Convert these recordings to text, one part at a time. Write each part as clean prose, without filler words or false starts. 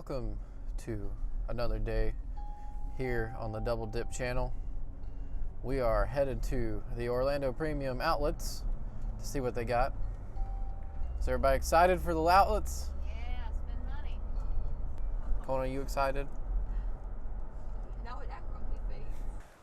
Welcome to another day here on the Double Dip channel. We are headed to the Orlando Premium Outlets to see what they got. Is everybody excited for the outlets? Yeah, spend money. Kona, are you excited? No, that grumpy face.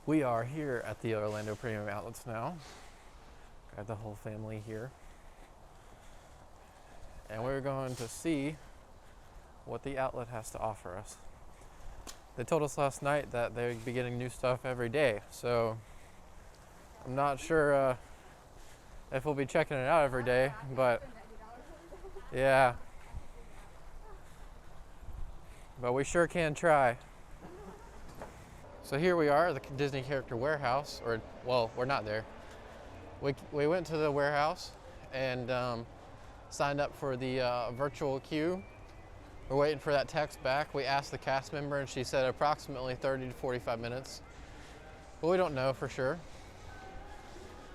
We are here at the Orlando Premium Outlets now. Got the whole family here. And we're going to see what the outlet has to offer us. They told us last night that they'd be getting new stuff every day, so I'm not sure if we'll be checking it out every day, but yeah. But we sure can try. So here we are at the Disney Character Warehouse, or, well, we're not there. We went to the warehouse and signed up for the virtual queue. We're waiting for that text back. We asked the cast member and she said approximately 30 to 45 minutes. But we don't know for sure.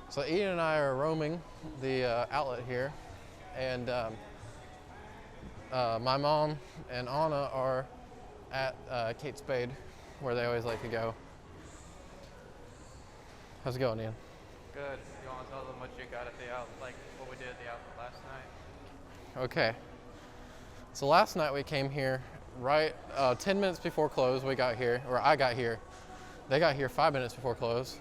So Ian and I are roaming the outlet here. And my mom and Anna are at Kate Spade, where they always like to go. How's it going, Ian? Good. You want to tell them what you got at the outlet, like what we did at the outlet last night? Okay. So last night we came here right 10 minutes before close. We got here, or I got here. They got here 5 minutes before close.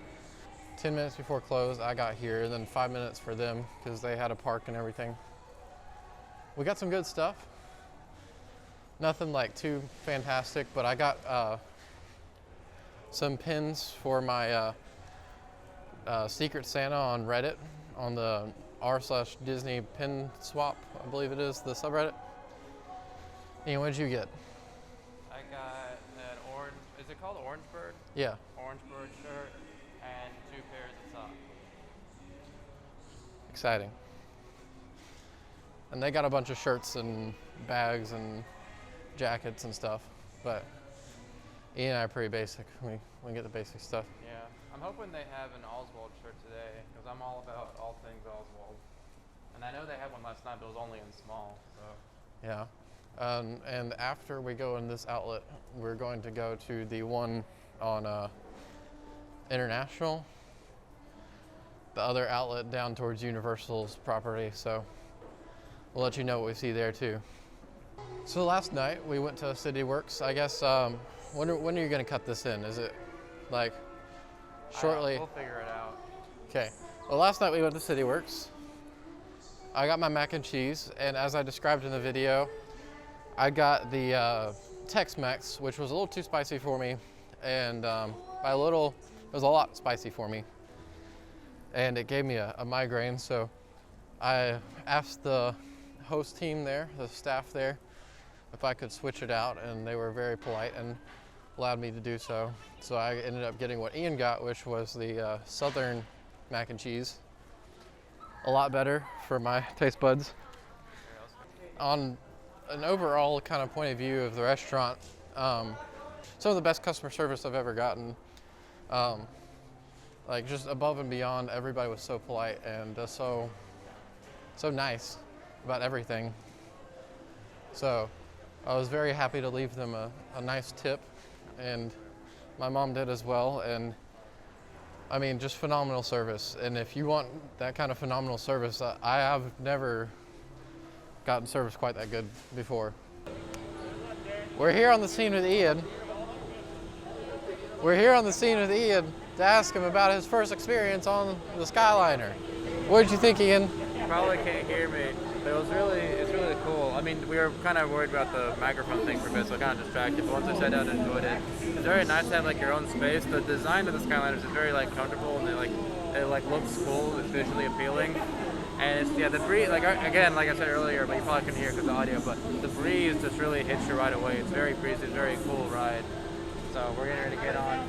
10 minutes before close, I got here, and then 5 minutes for them because they had a park and everything. We got some good stuff. Nothing like too fantastic, but I got some pins for my Secret Santa on Reddit, on the r/Disney pin swap, I believe it is, the subreddit. Ian, what did you get? I got an orange, is it called Orange Bird? Yeah. Orange Bird shirt and 2 pairs of socks. Exciting. And they got a bunch of shirts and bags and jackets and stuff, but Ian and I are pretty basic. We get the basic stuff. Yeah. I'm hoping they have an Oswald shirt today, because I'm all about all things Oswald. And I know they had one last night, but it was only in small, so. Yeah. And after we go in this outlet, we're going to go to the one on International, the other outlet down towards Universal's property, so we'll let you know what we see there too. So last night we went to CityWorks. I guess, when are you going to cut this in? Is it like shortly? We'll figure it out. Okay. Well, last night we went to CityWorks. I got my mac and cheese, and as I described in the video, I got the Tex-Mex, which was a little too spicy for me, and by a little, it was a lot spicy for me, and it gave me a migraine. So I asked the host team there, the staff there, if I could switch it out, and they were very polite and allowed me to do so. So I ended up getting what Ian got, which was the Southern mac and cheese. A lot better for my taste buds. On an overall kind of point of view of the restaurant, some of the best customer service I've ever gotten. Like just above and beyond, everybody was so polite and so nice about everything. So I was very happy to leave them a nice tip, and my mom did as well. And I mean, just phenomenal service. And if you want that kind of phenomenal service, I have never gotten service quite that good before. We're here on the scene with Ian. We're here on the scene with Ian to ask him about his first experience on the Skyliner. What did you think, Ian? You probably can't hear me, but it's really cool. I mean, we were kind of worried about the microphone thing for a bit, so kind of distracted, but once I sat down and enjoyed it, it's very nice to have like your own space. The design of the Skyliners is very like comfortable, and it looks cool, it's visually appealing. And it's, yeah, the breeze, like again, like I said earlier, but you probably couldn't hear because of the audio, but the breeze just really hits you right away. It's very breezy, it's a very cool ride. So we're getting ready to get on.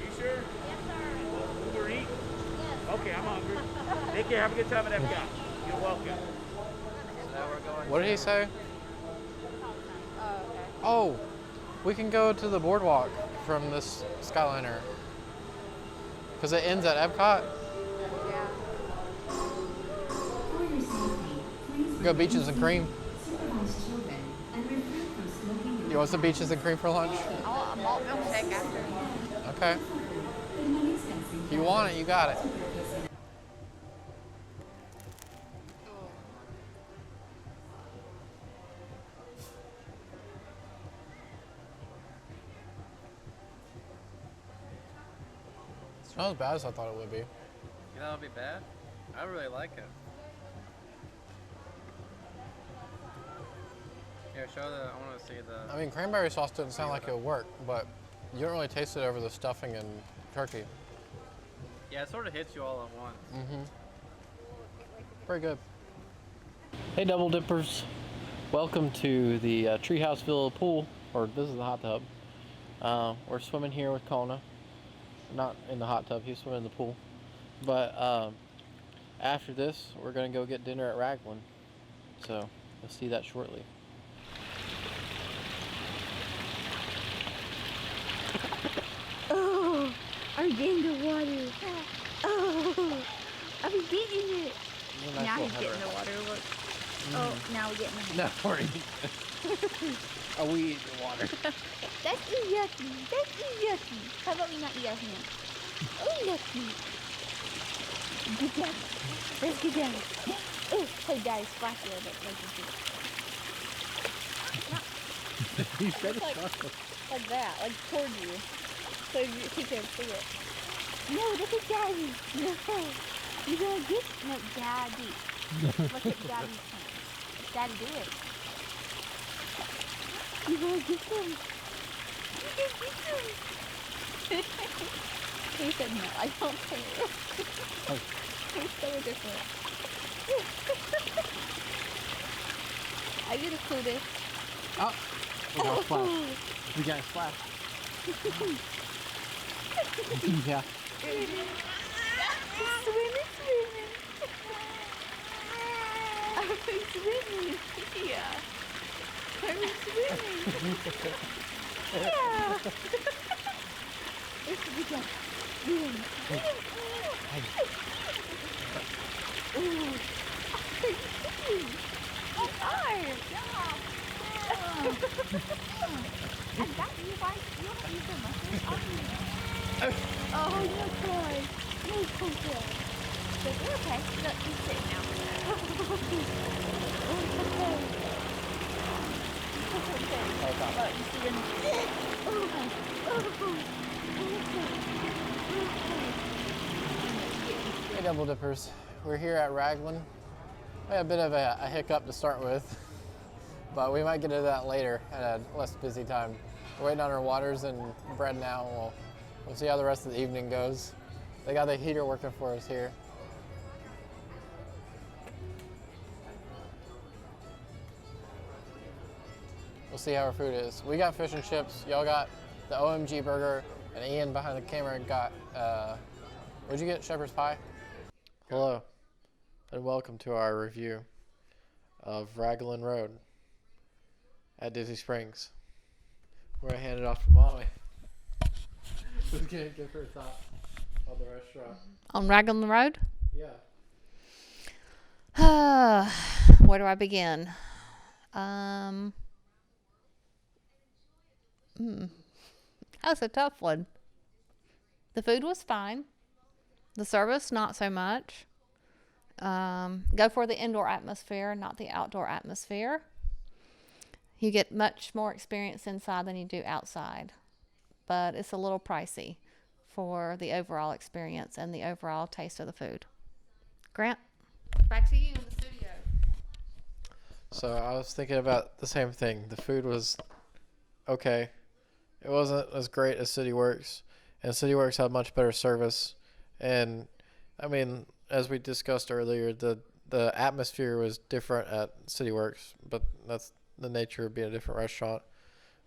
You sure? Uber Eats? Okay, I'm hungry. Take care, have a good time at Epcot. You're welcome. So now we're going. What did he say? Oh, okay. Oh, we can go to the boardwalk from this Skyliner. Because it ends at Epcot. Yeah. Go beaches and cream. Supervise children and refrain from You want some beaches and cream for lunch? I want a malt milkshake after. Okay. If you want it, you got it. It's not as bad as I thought it would be. You know, it'll be bad. I really like it. Here, show the. I want to see the. I mean, cranberry sauce doesn't sound like it would work, but you don't really taste it over the stuffing and turkey. Yeah, it sort of hits you all at once. Mm-hmm. Pretty good. Hey, Double Dippers. Welcome to the Treehouse Villa pool, or this is the hot tub. We're swimming here with Kona. Not in the hot tub, he's swimming in the pool. But after this, we're going to go get dinner at Raglan. So, you'll see that shortly. Oh, I'm getting the water. Oh, I'm getting it. Now he's getting the water. Look. Oh, now we're getting the. No, we're eating. Oh, we eat the water. That's yucky. That's yucky. How about we not eat our hands? Oh, yucky. Get down. Let's get down. Oh, hey, Daddy, splash a little bit. You said it Like that, like towards you. So he can see it. No, look at Daddy. No. You're gonna get no, Daddy. Look at Daddy's hand. Daddy, do it. You're gonna get them. You're gonna get them. He said no, I don't care. Oh. He's so different. I get a clue this. Oh, we got a splash. We got a splash. Yeah. Swimming. I'm swimming. Yeah. I'm swimming. Yeah. It's good job. Ooh. Oh, hard. I got you, right? You don't use the muscles. Oh, no boy. No good. But you're okay. Look, he's sitting now. Oh, it's okay. It's okay. Look, you see him. Hey, Double Dippers. We're here at Raglan. We had a bit of a hiccup to start with, but we might get into that later at a less busy time. We're waiting on our waters and bread now. We'll see how the rest of the evening goes. They got the heater working for us here. We'll see how our food is. We got fish and chips. Y'all got the OMG burger, and Ian behind the camera got, what'd you get, shepherd's pie? Hello, and welcome to our review of Raglan Road at Disney Springs. We're gonna hand it off to Molly. Who's gonna give her thoughts on the restaurant? On Raglan Road? Yeah. Where do I begin? That's a tough one. The food was fine. The service, not so much. Go for the indoor atmosphere, not the outdoor atmosphere. You get much more experience inside than you do outside. But it's a little pricey for the overall experience and the overall taste of the food. Grant? Back to you in the studio. So I was thinking about the same thing. The food was okay. It wasn't as great as City Works, and City Works had much better service. And I mean, as we discussed earlier, the atmosphere was different at City Works, but that's the nature of being a different restaurant.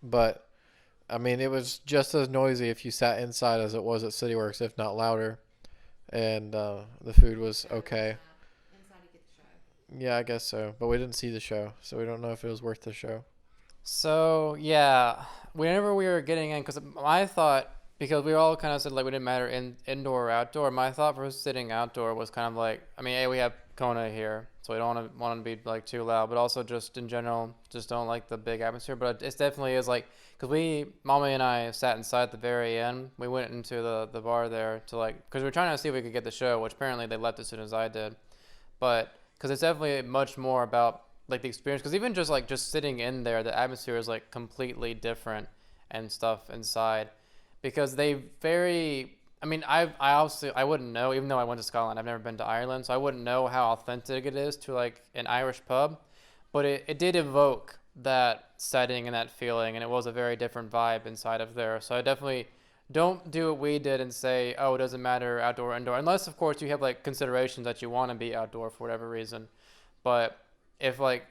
But I mean, it was just as noisy if you sat inside as it was at City Works, if not louder. And the food was okay. Inside you get the show. Yeah, I guess so. But we didn't see the show, so we don't know if it was worth the show. So yeah, whenever we were getting in, because my thought, because we all kind of said like we didn't matter indoor or outdoor. My thought for sitting outdoor was kind of like, I mean, A, we have Kona here, so we don't want to be like too loud, but also just in general, just don't like the big atmosphere. But it definitely is like, because Mommy and I sat inside at the very end. We went into the bar there to like, because we were trying to see if we could get the show, which apparently they left as soon as I did. But because it's definitely much more about like the experience, because even just sitting in there, the atmosphere is like completely different and stuff inside, because they very, I mean, I obviously I wouldn't know, even though I went to Scotland, I've never been to Ireland, so I wouldn't know how authentic it is to like an Irish pub, but it did evoke that setting and that feeling, and it was a very different vibe inside of there. So I definitely don't do what we did and say, oh, it doesn't matter outdoor or indoor, unless of course you have like considerations that you want to be outdoor for whatever reason. But if like,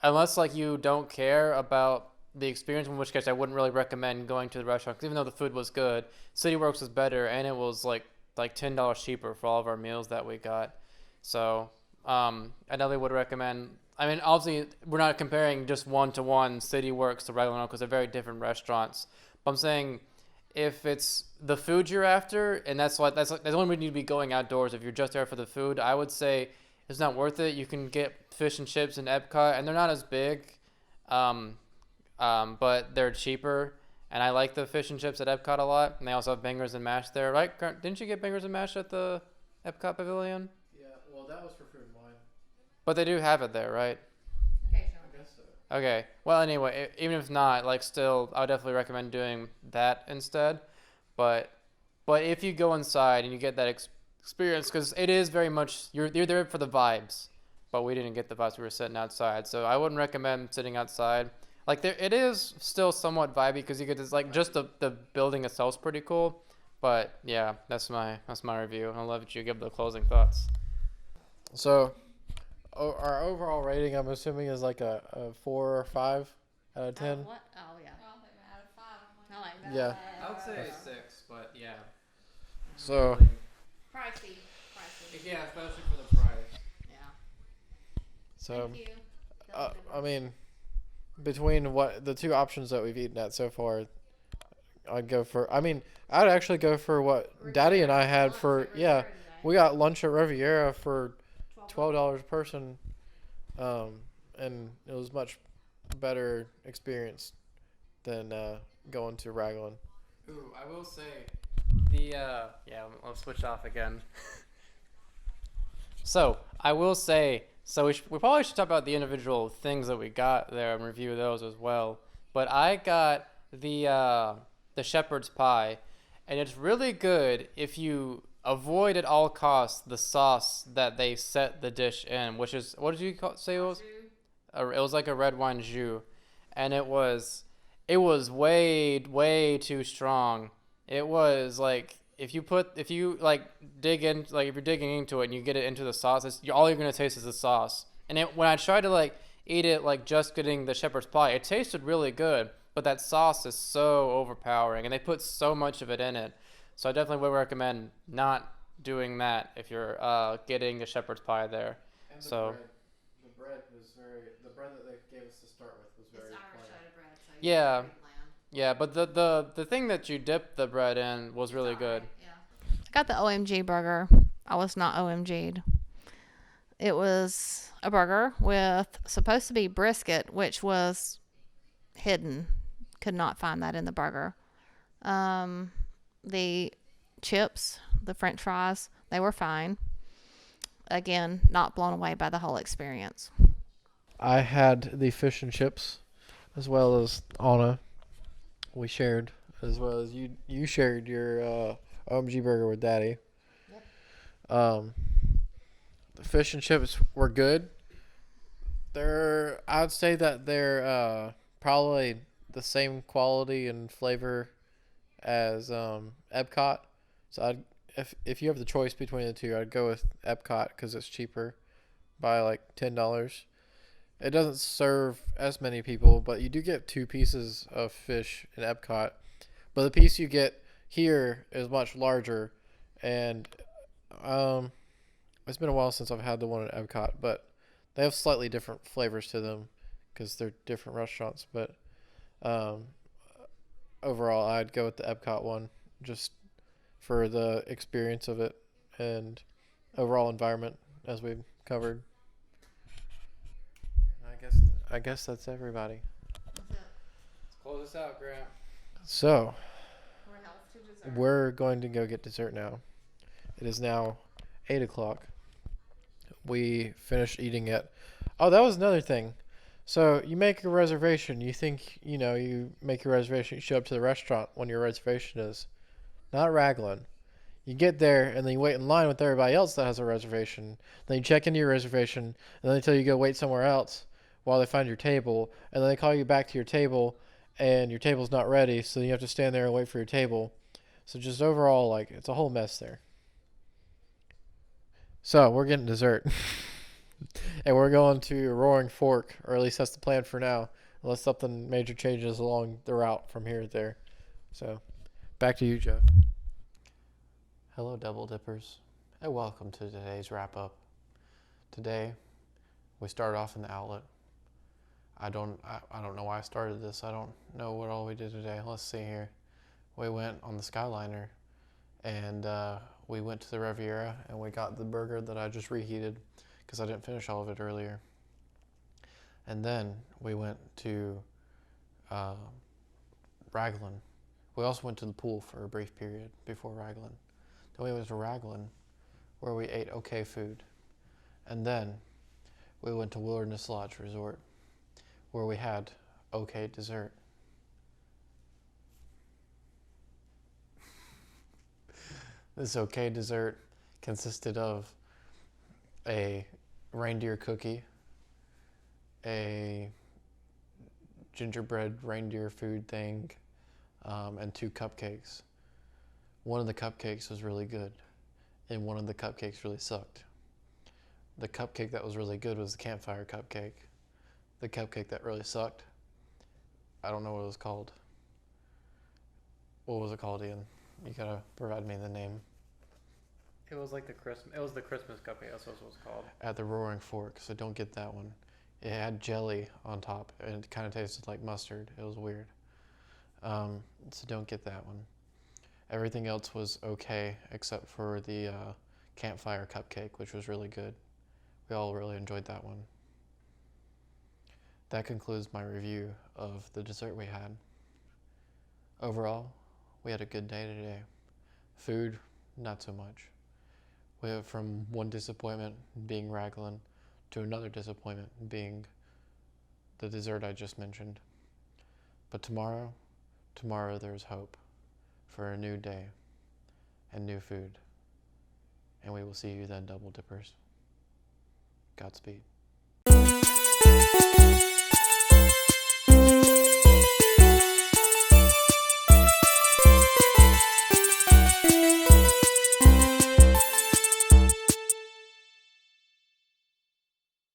unless like you don't care about the experience, in which case I wouldn't really recommend going to the restaurant, 'cause even though the food was good, CityWorks was better, and it was like $10 cheaper for all of our meals that we got. So I definitely would recommend. I mean, obviously we're not comparing just one-to-one CityWorks to Raglan Road, because they're very different restaurants. But I'm saying, if it's the food you're after, and that's the only reason you'd be going outdoors, if you're just there for the food, I would say it's not worth it. You can get fish and chips in Epcot, and they're not as big, but they're cheaper. And I like the fish and chips at Epcot a lot. And they also have bangers and mash there, right? Didn't you get bangers and mash at the Epcot Pavilion? Yeah, well, that was for food and wine. But they do have it there, right? Occasionally. I guess so. Okay. Well, anyway, even if not, like, still, I would definitely recommend doing that instead. But if you go inside and you get that experience, because it is very much, you're there for the vibes, but we didn't get the vibes. We were sitting outside, so I wouldn't recommend sitting outside. Like, there, it is still somewhat vibey, because you get this, like, just the building itself is pretty cool. But yeah, that's my review. I'll let you give the closing thoughts. So, our overall rating, I'm assuming, is like a 4 or 5 out of 10. What? Oh, yeah. Out of 5. I like that. Yeah. I would say 6, but yeah. So, Pricey. Yeah, especially for the price. Yeah. so Thank you. I mean, between what the two options that we've eaten at so far, I'd go for. I mean, I'd actually go for what Daddy and I had for. Yeah, we got lunch at Riviera for $12 a person, and it was much better experience than going to Raglan. Ooh, I will say, yeah, I'll switch off again. So, I will say, we probably should talk about the individual things that we got there and review those as well. But I got the shepherd's pie, and it's really good if you avoid at all costs the sauce that they set the dish in, which is, what did you say it was? It was like a red wine jus, and it was way too strong. It was like, if you're digging into it and you get it into the sauce, all you're gonna taste is the sauce. And when I tried to like eat it like just getting the shepherd's pie, it tasted really good, but that sauce is so overpowering, and they put so much of it in it. So I definitely would recommend not doing that if you're getting the shepherd's pie there. And So the bread that they gave us to start with was very plain. bread. So yeah, yeah, but the thing that you dipped the bread in was really good. Yeah. I got the OMG burger. I was not OMG'd. It was a burger with supposed to be brisket, which was hidden. Could not find that in the burger. The chips, the french fries, they were fine. Again, not blown away by the whole experience. I had the fish and chips, as well as Anna. We shared, as well as you shared your OMG burger with Daddy. Yep. The fish and chips were good. I'd say that they're probably the same quality and flavor as Epcot. So if you have the choice between the two, I'd go with Epcot because it's cheaper by like $10. It doesn't serve as many people, but you do get 2 pieces of fish in Epcot. But the piece you get here is much larger, and it's been a while since I've had the one at Epcot, but they have slightly different flavors to them because they're different restaurants. But overall, I'd go with the Epcot one just for the experience of it and overall environment, as we've covered. I guess that's everybody. Let's close this out, Grant. So We're health to dessert. we're going to go get dessert now. It is now 8 o'clock. We finished eating it. Oh, that was another thing. So you make a reservation. You think, you make your reservation. You show up to the restaurant when your reservation is. Not Raglan. You get there and then you wait in line with everybody else that has a reservation. Then you check into your reservation and then they tell you to go wait somewhere else while they find your table. And then they call you back to your table and your table's not ready. So you have to stand there and wait for your table. So just overall, like, it's a whole mess there. So we're getting dessert. And we're going to Roaring Fork, or at least that's the plan for now, unless something major changes along the route from here to there. So, back to you, Jeff. Hello, Double Dippers, and welcome to today's wrap-up. Today, we started off in the outlet. I don't know why I started this. I don't know what all we did today. Let's see here. We went on the Skyliner, and we went to the Riviera, and we got the burger that I just reheated, because I didn't finish all of it earlier. And then we went to Raglan. We also went to the pool for a brief period before Raglan. Then we went to Raglan, where we ate okay food. And then we went to Wilderness Lodge Resort, where we had okay dessert. This okay dessert consisted of a reindeer cookie, a gingerbread reindeer food thing, and 2 cupcakes. One of the cupcakes was really good, and one of the cupcakes really sucked. The cupcake that was really good was the campfire cupcake. The cupcake that really sucked, I don't know what it was called. What was it called, Ian? You gotta provide me the name. It was like the Christmas cupcake. That's what it was called. At the Roaring Fork, so don't get that one. It had jelly on top, and it kind of tasted like mustard. It was weird. So don't get that one. Everything else was okay, except for the campfire cupcake, which was really good. We all really enjoyed that one. That concludes my review of the dessert we had. Overall, we had a good day today. Food, not so much. We went from one disappointment being Raglan to another disappointment being the dessert I just mentioned. But tomorrow there's hope for a new day and new food. And we will see you then, Double Dippers. Godspeed.